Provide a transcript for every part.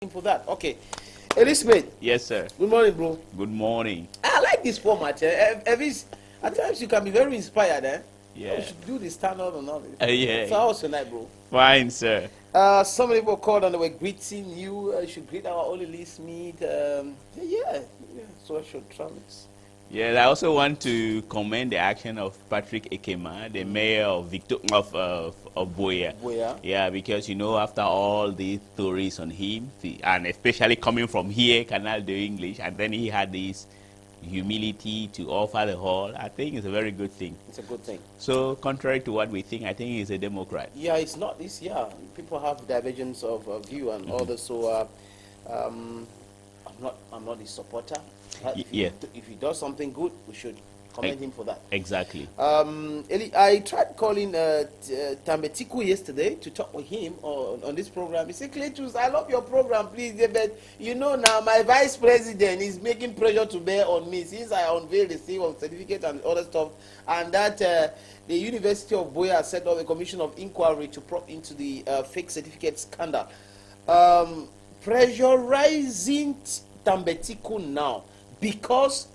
For that. Okay. Elizabeth. Yes, sir. Good morning, bro. Good morning. I like this format. At times you can be very inspired, eh? Yeah. You should do the stand-up and all this. Yeah. So how was your night, bro? Fine, sir. Some people called and they were greeting you. You should greet our only list meet. Social travels. Yes, I also want to commend the action of Patrick Ekema, the mayor of Boya. Boya. Yeah, because after all the stories on him, and especially coming from here, Canal the English, and then he had this humility to offer the hall. I think it's a very good thing. It's a good thing. So, contrary to what we think, I think he's a Democrat. Yeah, it's not this. Yeah, people have divergence of view and all this. So, I'm not his supporter. If he does something good, we should commend him for that. Exactly. Elie, I tried calling Tambetiku yesterday to talk with him on this program. He said, Cletus, I love your program, please. But now my vice president is making pressure to bear on me since I unveiled the seal of certificate and other stuff, and that the University of Boya set up a commission of inquiry to probe into the fake certificate scandal. Pressurizing Tambetiku now because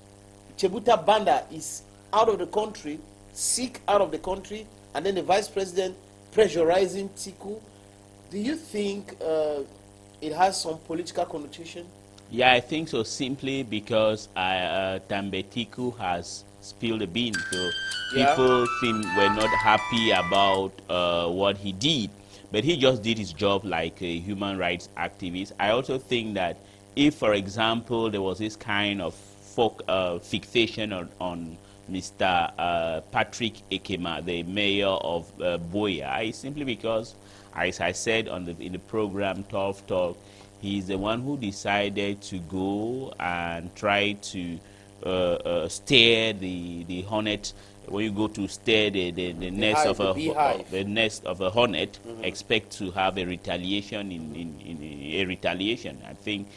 Chebuta Banda is out of the country, sick out of the country, and then the vice president pressurizing Tiku. Do you think it has some political connotation? Yeah, I think so, simply because Tambetiku has spilled the beans. So people were not happy about what he did. But he just did his job like a human rights activist. I also think that if, for example, there was this kind of fixation on Mr. Patrick Ekema, the mayor of Boya, it's simply because, as I said in the program 12 Talk, he's the one who decided to go and try to stare the hornet. When you go to stare the nest of a hornet, expect to have a retaliation in a retaliation. I think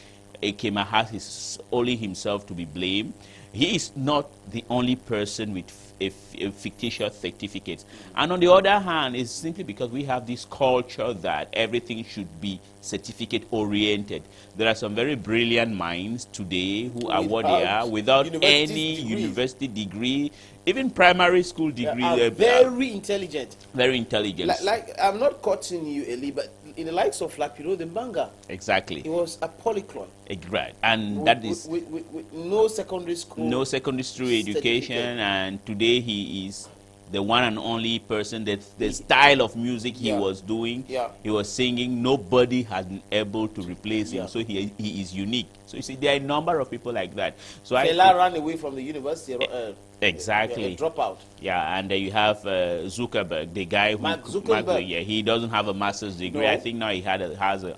Ekema has only himself to be blamed. He is not the only person with a fictitious certificate. And on the other hand, it's simply because we have this culture that everything should be certificate-oriented. There are some very brilliant minds today who are what they are without any university degree, even primary school degree. Very intelligent. Very intelligent. Like I'm not cutting you, Elie, but in the likes of the manga. Exactly. He was a polyclone. Right. And that is with no secondary school. No secondary school education, and today he is the one and only person that the style of music he was doing, he was singing, nobody has been able to replace him. So he is unique. So you see, there are a number of people like that. So Abela ran away from the university. Exactly. Dropout. Yeah, and then you have Zuckerberg, the guy who Zuckerberg. He doesn't have a master's degree. No. I think now he has an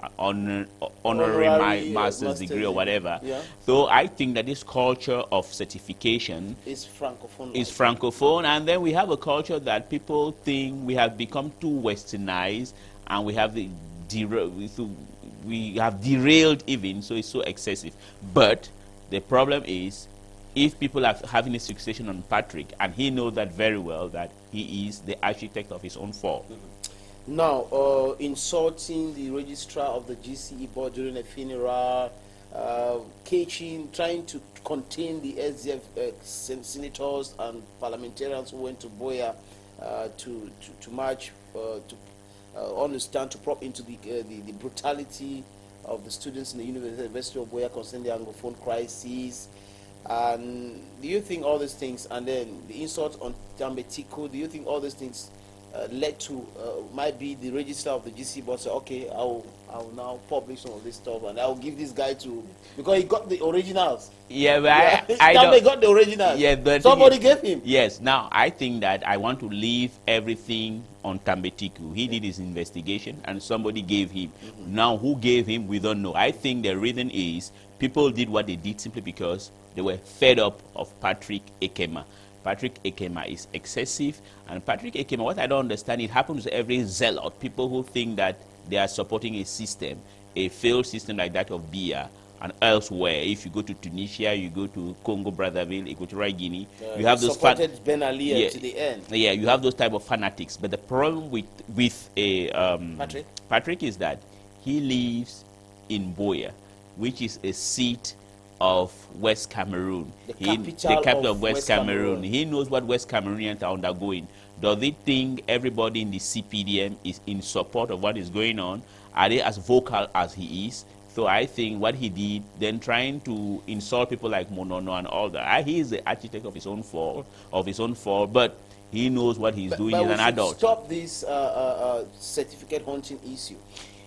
honorary master's degree or whatever. Yeah. So I think that this culture of certification is francophone. Is francophone, and then we have a culture that people think we have become too westernized, and we have derailed even, so it's so excessive. But the problem is, if people are having a fixation on Patrick, and he knows that very well, that he is the architect of his own fall. Now, insulting the registrar of the GCE board during a funeral, catching, trying to contain the SDF senators and parliamentarians who went to Boya to march, to prop into the brutality of the students in the University of Boya concerning the Anglophone crisis. And do you think all these things, and then the insult on Tambetiku, do you think all these things led to, might be the registrar of the GC board say, okay, I'll now publish some of this stuff and I'll give this guy to, because he got the originals. Yeah, but I got the originals. Yeah, but somebody gave him. Yes, now I think that I want to leave everything on Tambetiku. He did his investigation and somebody gave him. Now who gave him, we don't know. I think the reason is people did what they did simply because they were fed up of Patrick Ekema. Patrick Ekema is excessive, and Patrick Ekema, what I don't understand, it happens to every zealot, people who think that they are supporting a system, a failed system like that of Biya and elsewhere. If you go to Tunisia, you go to Congo, Brazzaville, Equatorial Guinea, you have those supported Ben Ali to the end. Yeah, you have those type of fanatics. But the problem with Patrick is that he lives in Buea, which is a seat of West Cameroon. The capital of West Cameroon. He knows what West Cameroonians are undergoing. Does he think everybody in the CPDM is in support of what is going on? Are they as vocal as he is? So I think what he did, then trying to insult people like Monono and all that, he is the architect of his own fall, but he knows what he's doing as an adult. Stop this certificate hunting issue.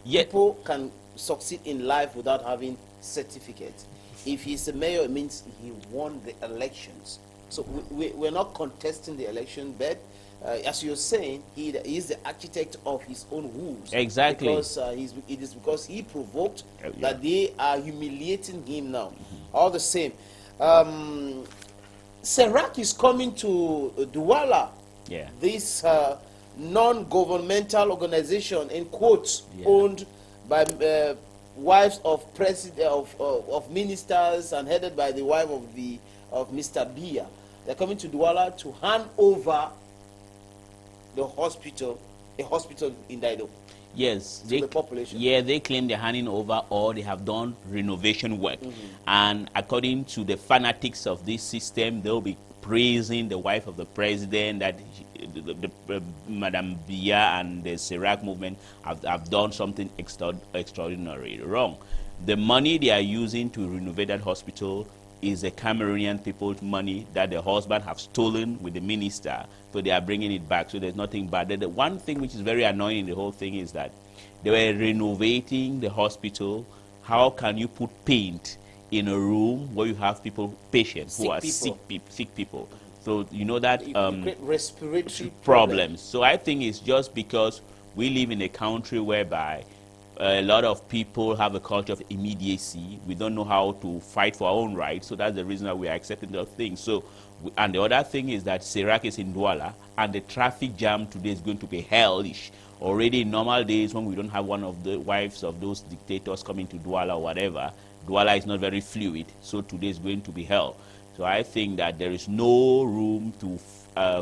Yet, people can succeed in life without having certificates. If he's a mayor, it means he won the elections. So we're not contesting the election, but as you're saying, he is the architect of his own woes. Exactly. Because it is because he provoked that they are humiliating him now. All the same. Serac is coming to Douala. Yeah. This non-governmental organization, in quotes, owned by wives of of ministers and headed by the wife of Mr. Bia. They're coming to Douala to hand over the hospital, a hospital in Daido. Yes, to the population. Yeah, they claim they're handing over, or they have done renovation work. And according to the fanatics of this system, they'll be praising the wife of the president, that Madame Bia and the Serac movement have done something extraordinary wrong. The money they are using to renovate that hospital is the Cameroonian people's money that the husband have stolen with the minister, so they are bringing it back. So there's nothing bad. The one thing which is very annoying in the whole thing is that they were renovating the hospital. How can you put paint in a room where you have patients who are sick people? So you know that respiratory problems. So I think it's just because we live in a country whereby a lot of people have a culture of immediacy. We don't know how to fight for our own rights, so that's the reason that we are accepting those things. So, and the other thing is that Serac is in Douala, and the traffic jam today is going to be hellish. Already in normal days, when we don't have one of the wives of those dictators coming to Douala or whatever, Douala is not very fluid, so today is going to be hell. So I think that there is no room to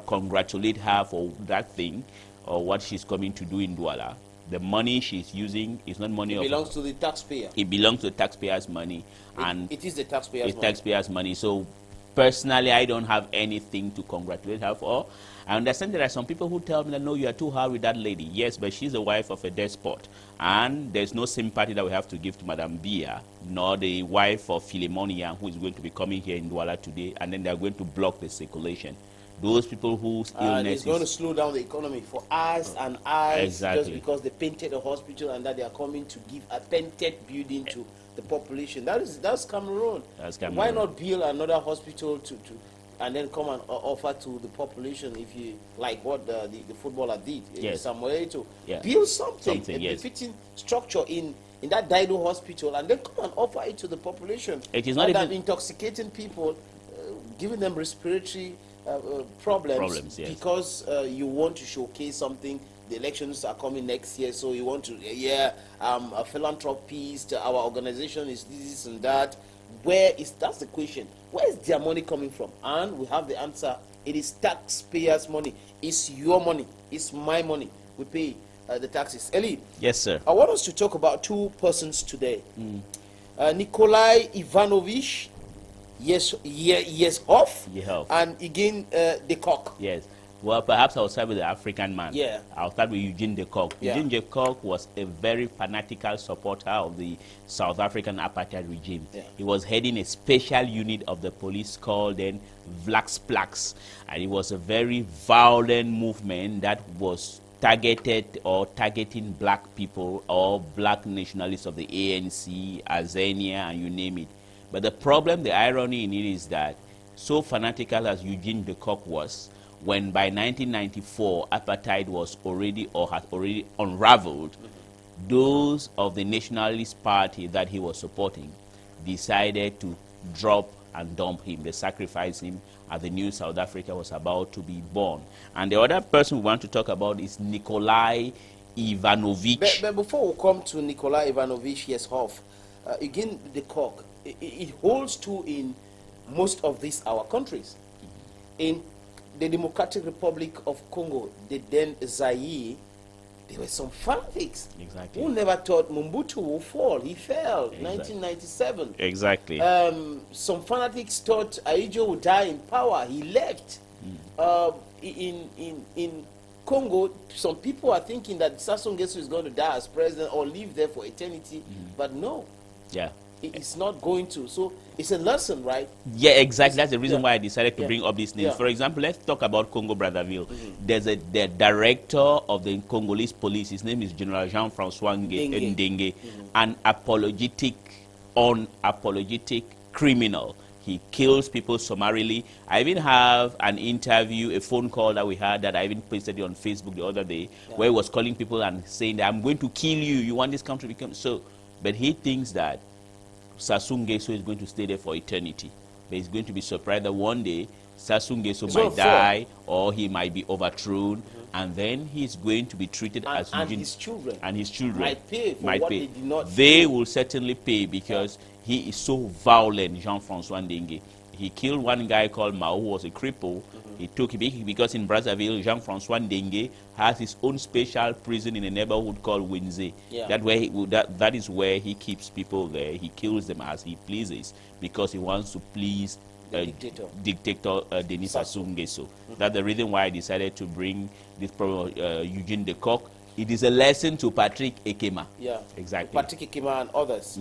congratulate her for that thing or what she's coming to do in Douala. The money she's using is not money of... It belongs to the taxpayer. It belongs to the taxpayer's money. It is the taxpayer's money. Taxpayer's money. So personally, I don't have anything to congratulate her for. I understand there are some people who tell me that, no, you are too hard with that lady. Yes, but she's the wife of a despot. And there's no sympathy that we have to give to Madame Bia, nor the wife of Philemonia, who is going to be coming here in Douala today, and then they're going to block the circulation. Those people whose illness it's going to slow down the economy for us and us. Exactly. Just because they painted a hospital and that they are coming to give a painted building to the population. That's Cameroon. That's Cameroon. Why not build another hospital and then come and offer to the population, if you like what the footballer did in Samuel to build something a befitting structure in that Daido hospital, and then come and offer it to the population. It is not even intoxicating people, giving them respiratory problems because you want to showcase something. The elections are coming next year, so you want to a philanthropist, our organization is this and that. That's the question, where is their money coming from? And we have the answer. It is taxpayers' money. It's your money, it's my money. We pay the taxes. Elie, yes sir, I want us to talk about two persons today. Nikolai Ivanovich off, and again the cock. Yes. Well, perhaps I'll start with the African man. Yeah. I'll start with Eugene de Kock. Eugene de Kock was a very fanatical supporter of the South African apartheid regime. He was heading a special unit of the police called then Vlaksplaks, and it was a very violent movement that was targeting black people or black nationalists of the ANC, Azania, and you name it. But the problem, the irony in it is that so fanatical as Eugene de Kock was, when by 1994 apartheid was already or had already unraveled, those of the Nationalist Party that he was supporting decided to drop and dump him. They sacrificed him as the new South Africa was about to be born. And the other person we want to talk about is Nikolai Ivanovich. But before we come to Nikolai Ivanovich Yeshoff, again, the Kock, it holds true in most of these our countries. In the Democratic Republic of Congo, the then Zaire, there were some fanatics Exactly. who never thought Mobutu would fall. He fell in Exactly. 1997. Exactly. Some fanatics thought Ahidjo would die in power. He left. In Congo, some people are thinking that Sassou Nguesso is going to die as president or live there for eternity, but no. Yeah. It's not going to. So it's a lesson, right? Yeah, exactly. That's the reason why I decided to bring up these names. Yeah. For example, let's talk about Congo Brazzaville. There's the director of the Congolese police. His name is General Jean-François Ndenge, an unapologetic criminal. He kills people summarily. I even have an interview, a phone call that we had that I even posted it on Facebook the other day, where he was calling people and saying that I'm going to kill you. You want this country to become so? But he thinks that Sassou Nguesso is going to stay there for eternity. But he's going to be surprised that one day Sassou Nguesso might die or he might be overthrown, and then he's going to be treated as his children. And his children might pay for what they did not They will certainly pay because he is so violent, Jean-François Ndenge. He killed one guy called Mao, who was a cripple. He took him because in Brazzaville, Jean-François Ndenge has his own special prison in a neighborhood called Winze. That is where he keeps people there. He kills them as he pleases because he wants to please dictator Denis Sassou Nguesso. That's the reason why I decided to bring this problem of Eugene de Kock. It is a lesson to Patrick Ekema. Yeah, exactly. Patrick Ekema and others.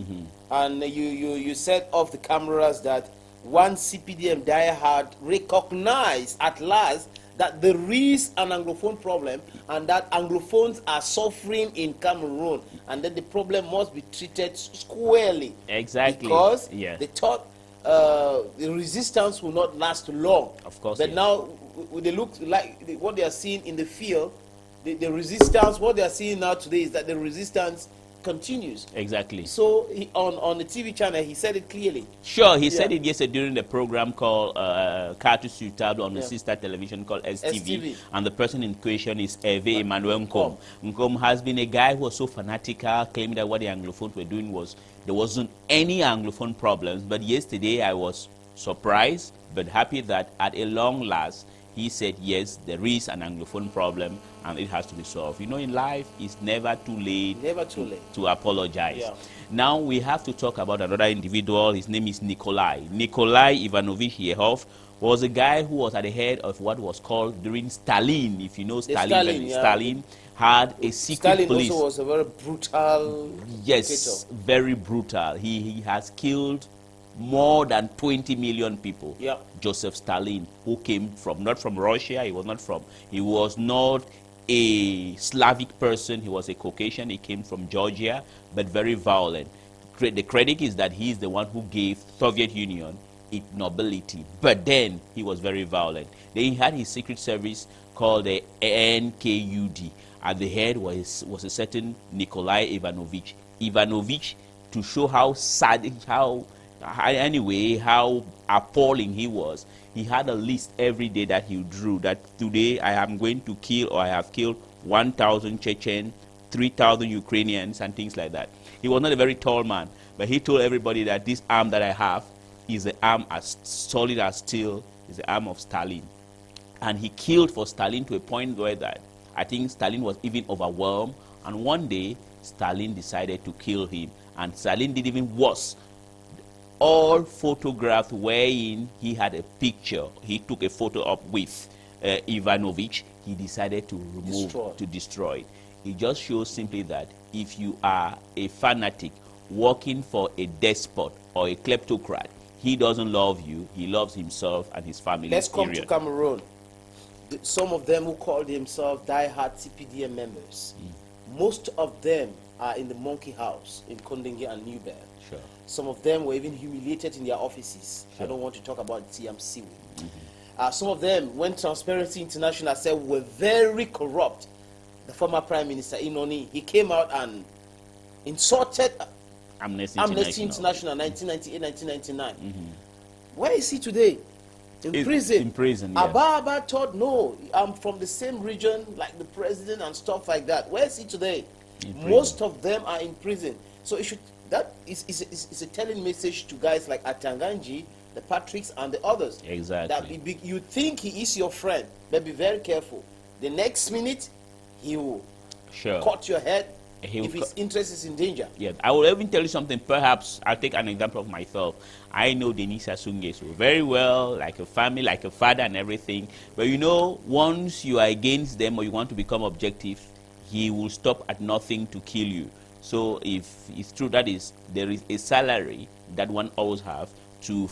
And you said off the cameras that one CPDM diehard recognized at last that there is an Anglophone problem and that Anglophones are suffering in Cameroon, and that the problem must be treated squarely. Exactly. Because they thought the resistance will not last long. Of course. But now they look like what they are seeing in the field, the resistance, what they are seeing now today is that the resistance continues. Exactly. So on the TV channel, he said it clearly. Sure, he said it yesterday during the program called Carte sur Table on the sister television called STV. And the person in question is Hervé Emmanuel Nkom. Nkom has been a guy who was so fanatical, claiming that what the Anglophones were doing was, there wasn't any Anglophone problems. But yesterday I was surprised but happy that at a long last, he said, yes, there is an Anglophone problem and it has to be solved. You know, in life, it's never too late, to apologize. Yeah. Now, we have to talk about another individual. His name is Nikolai. Nikolai Ivanovich Yehov was a guy who was at the head of what was called during Stalin. If you know Stalin, Stalin had a secret police. Stalin also was a very brutal dictator. Very brutal. He has killed more than 20 million people. Yeah. Joseph Stalin, who came from, not from Russia, he was not a Slavic person, he was a Caucasian, he came from Georgia, but very violent. The credit is that he is the one who gave Soviet Union its nobility, but then he was very violent. Then he had his secret service called the NKUD. At the head was a certain Nikolai Ivanovich. Ivanovich, to show how sad, how appalling he was, he had a list every day that he drew, that today I am going to kill, or I have killed 1,000 Chechen, 3,000 Ukrainians, and things like that. He was not a very tall man, but he told everybody that this arm that I have is the arm as solid as steel, is the arm of Stalin. And he killed for Stalin to a point where that I think Stalin was even overwhelmed, and one day Stalin decided to kill him, and Stalin did even worse. All photographs wherein he had a picture, he took a photo up with Ivanovich, he decided to remove, to destroy. It just shows simply that if you are a fanatic working for a despot or a kleptocrat, he doesn't love you, he loves himself and his family. Let's come to Cameroon. Some of them who call themselves die-hard CPDM members, most of them are in the monkey house in Kondenge and Newberg. Sure. Some of them were even humiliated in their offices. Sure. I don't want to talk about TMC. Some of them, when Transparency International said were very corrupt, the former Prime Minister Inoni, he came out and insulted Amnesty International 1998, 1999. Where is he today? In prison. In prison, yeah. Ababa thought, no, I'm from the same region like the president and stuff like that. Where is he today? Most of them are in prison. So it should, that is a telling message to guys like Atanganji, the Patricks, and the others. Exactly. That you think he is your friend, but be very careful. The next minute, he will Sure. cut your head He if his interest is in danger. Yeah, I will even tell you something. Perhaps I'll take an example of myself. I know Denis Asungeso very well, like a family, like a father and everything. But you know, once you are against them or you want to become objective, he will stop at nothing to kill you. So if it's true that is there is a salary that one always have to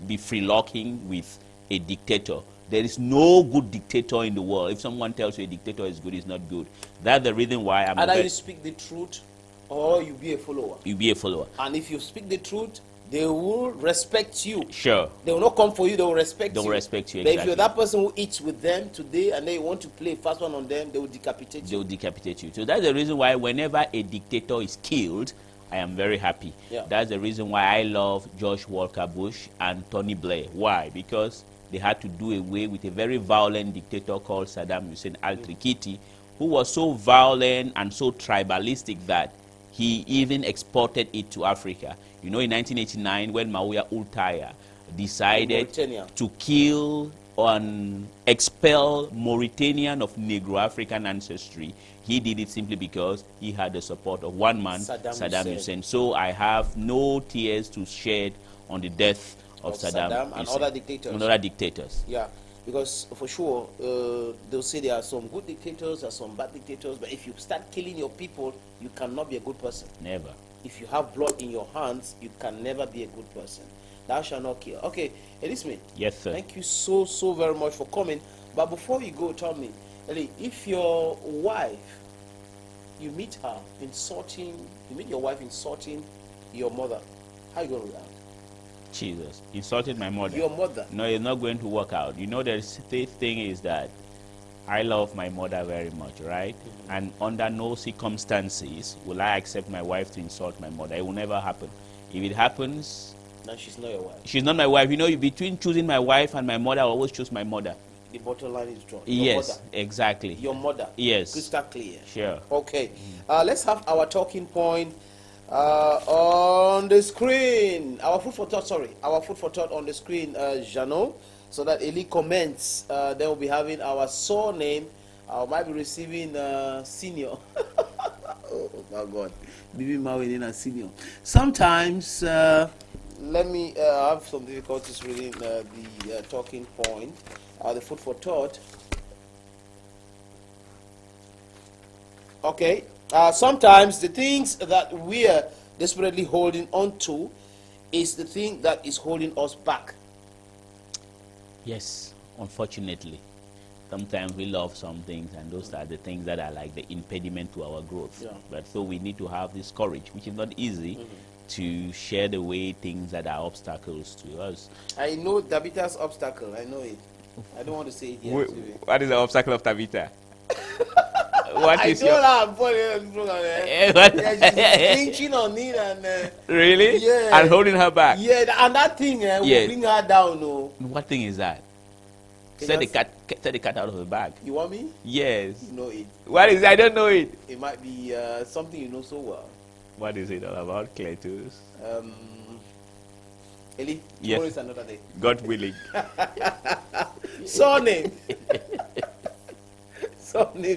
be freelocking with a dictator. There is no good dictator in the world. If someone tells you a dictator is good, it's not good. That's the reason why I'm. Either you speak the truth, or you be a follower. You be a follower. And if you speak the truth, they will respect you. Sure. They will not come for you. They will respect you. They will respect you. But Exactly. if you're that person who eats with them today, and then you want to play fast one on them, they will decapitate you. They will decapitate you. So that's the reason why whenever a dictator is killed, I am very happy. Yeah. That's the reason why I love George Walker Bush and Tony Blair. Why? Because they had to do away with a very violent dictator called Saddam Hussein al-Trikiti, who was so violent and so tribalistic that he even exported it to Africa. You know, in 1989, when Mauya Ultaya decided to kill and expel Mauritanian of Negro-African ancestry, he did it simply because he had the support of one man, Saddam Hussein. So I have no tears to shed on the death of Saddam and other dictators. And other dictators. Yeah, because for sure, they'll say there are some good dictators, there are some bad dictators, but if you start killing your people, you cannot be a good person. Never. If you have blood in your hands, you can never be a good person. Thou shalt not kill. Okay, Elie, yes, sir. Thank you so very much for coming. But before you go, tell me, Elie, if your wife, you meet her insulting, you meet your wife insulting your mother, how are you going to react? Jesus, insulted my mother. Your mother? No, it's not going to work out. You know, the thing is that I love my mother very much, right? Mm-hmm. And under no circumstances will I accept my wife to insult my mother. It will never happen. If it happens... Now she's not your wife. She's not my wife. You know, between choosing my wife and my mother, I always choose my mother. The bottom line is drawn. Yes, mother. Exactly. Your mother. Yes. Crystal clear. Sure. Okay. Let's have our talking point on the screen. Our food for thought, Our food for thought on the screen, Jano, so that Elie comments. Then we'll be having our surname. I might be receiving senior. Oh my God. Bibi Mawinina senior. Sometimes, let me have some difficulties reading the talking point. The food for thought. Okay. Sometimes the things that we are desperately holding on to is the thing that is holding us back. Yes, unfortunately. Sometimes we love some things, and those are the things that are like the impediment to our growth. Yeah. But so we need to have this courage, which is not easy, to share the way things that are obstacles to us. I know Tabitha's obstacle. I know it. I don't want to say it here. What is the obstacle of Tabitha? What is I told her I'm putting clinching on it and really? Yeah. And holding her back. Yeah, and that thing will bring her down. No. What thing is that? Set the cat out of the bag. You want me? Yes. You know it. What is it? I don't know it. It might be something you know so well. What is it all about, Cletus? Elie, yes. Tomorrow is another day. God willing. Surname. Surname.